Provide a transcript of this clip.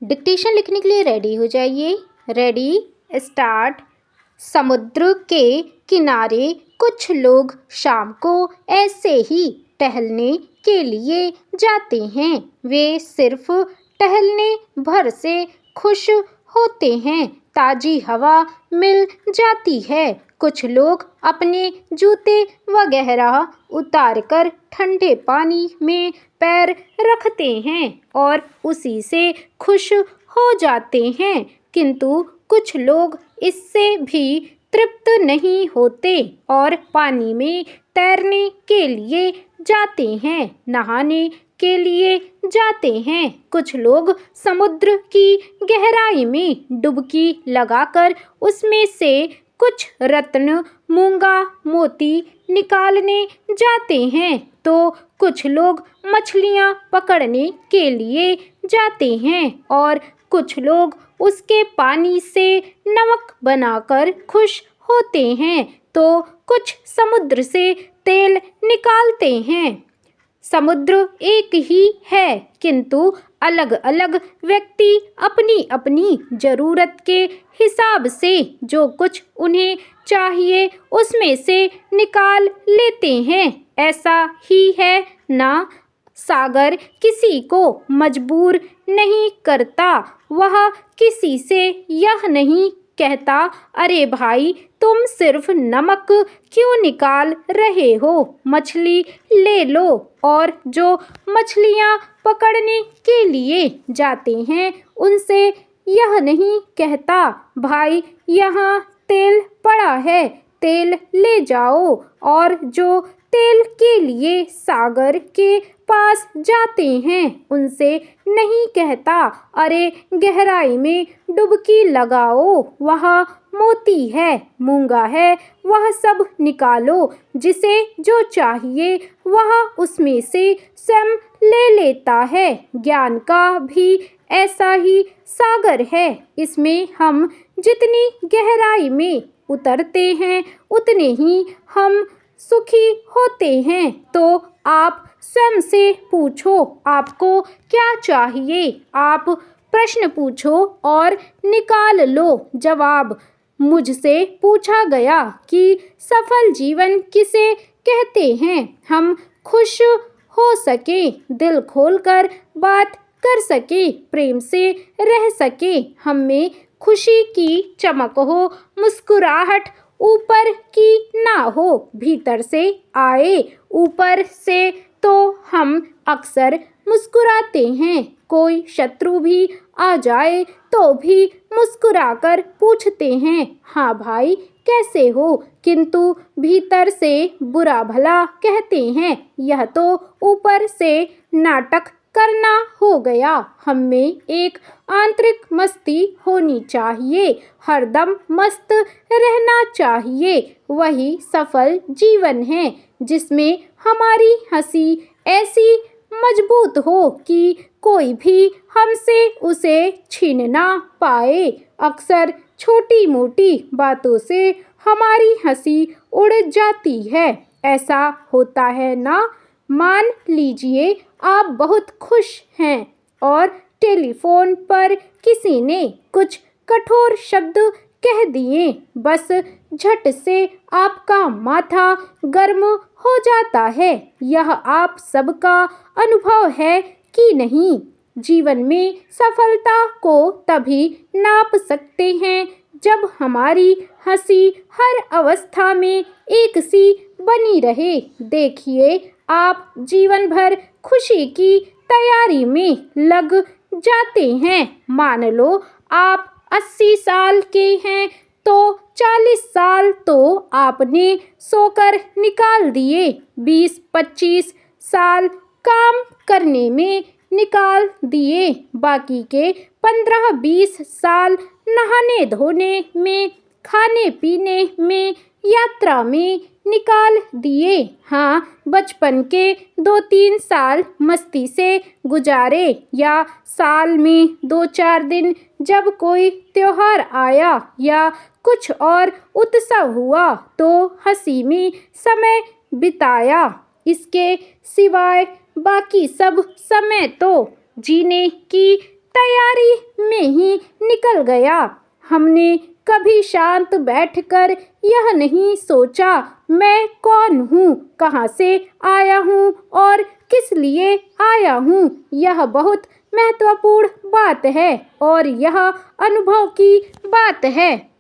Dictation लिखने के लिए रेडी हो जाइए। Ready, start. समुद्र के किनारे कुछ लोग शाम को ऐसे ही टहलने के लिए जाते हैं। वे सिर्फ टहलने भर से खुश होते हैं। ताज़ी हवा मिल जाती है। कुछ लोग अपने जूते वगैरह उतारकर ठंडे पानी में पैर रखते हैं और उसी से खुश हो जाते हैं। किंतु कुछ लोग इससे भी तृप्त नहीं होते और पानी में तैरने के लिए जाते हैं, नहाने के लिए जाते हैं। कुछ लोग समुद्र की गहराई में डुबकी लगाकर उसमें से कुछ रत्न, मूंगा, मोती निकालने जाते हैं, तो कुछ लोग मछलियां पकड़ने के लिए जाते हैं और कुछ लोग उसके पानी से नमक बनाकर खुश होते हैं, तो कुछ समुद्र से तेल निकालते हैं। समुद्र एक ही है, किंतु अलग अलग व्यक्ति अपनी अपनी ज़रूरत के हिसाब से जो कुछ उन्हें चाहिए उसमें से निकाल लेते हैं। ऐसा ही है ना? सागर किसी को मजबूर नहीं करता। वह किसी से यह नहीं कहता, अरे भाई तुम सिर्फ नमक क्यों निकाल रहे हो, मछली ले लो। और जो मछलियाँ पकड़ने के लिए जाते हैं उनसे यह नहीं कहता, भाई यहाँ तेल पड़ा है, तेल ले जाओ। और जो तेल के लिए सागर के पास जाते हैं उनसे नहीं कहता, अरे गहराई में डुबकी लगाओ, वहाँ मोती है, मूंगा है, वह सब निकालो। जिसे जो चाहिए वह उसमें से स्वयं ले लेता है। ज्ञान का भी ऐसा ही सागर है। इसमें हम जितनी गहराई में उतरते हैं उतने ही हम सुखी होते हैं। तो आप स्वयं से पूछो आपको क्या चाहिए। आप प्रश्न पूछो और निकाल लो जवाब। मुझसे पूछा गया कि सफल जीवन किसे कहते हैं। हम खुश हो सके, दिल खोलकर बात कर सके, प्रेम से रह सके, हम में खुशी की चमक हो, मुस्कुराहट ऊपर की ना हो, भीतर से आए। ऊपर से तो हम अक्सर मुस्कुराते हैं। कोई शत्रु भी आ जाए तो भी मुस्कुराकर पूछते हैं, हाँ भाई कैसे हो, किंतु भीतर से बुरा भला कहते हैं। यह तो ऊपर से नाटक करना हो गया। हम में एक आंतरिक मस्ती होनी चाहिए, हरदम मस्त रहना चाहिए। वही सफल जीवन है जिसमें हमारी हंसी ऐसी मजबूत हो कि कोई भी हमसे उसे छीन ना पाए। अक्सर छोटी मोटी बातों से हमारी हंसी उड़ जाती है। ऐसा होता है ना? मान लीजिए आप बहुत खुश हैं और टेलीफोन पर किसी ने कुछ कठोर शब्द कह दिए। बस झट से आपका माथा गर्म हो जाता है। यह आप सबका अनुभव है कि नहीं? जीवन में सफलता को तभी नाप सकते हैं जब हमारी हंसी हर अवस्था में एक सी बनी रहे। देखिए, आप जीवन भर खुशी की तैयारी में लग जाते हैं। मान लो आप 80 साल के हैं तो 40 साल तो आपने सोकर निकाल दिए, 20-25 साल काम करने में निकाल दिए, बाकी के 15-20 साल नहाने धोने में, खाने पीने में, यात्रा में निकाल दिए। हाँ, बचपन के 2-3 साल मस्ती से गुजारे, या साल में 2-4 दिन जब कोई त्योहार आया या कुछ और उत्सव हुआ तो हंसी में समय बिताया। इसके सिवाय बाकी सब समय तो जीने की तैयारी में ही निकल गया। हमने कभी शांत बैठकर यह नहीं सोचा मैं कौन हूँ, कहाँ से आया हूँ और किस लिए आया हूँ। यह बहुत महत्वपूर्ण बात है और यह अनुभव की बात है।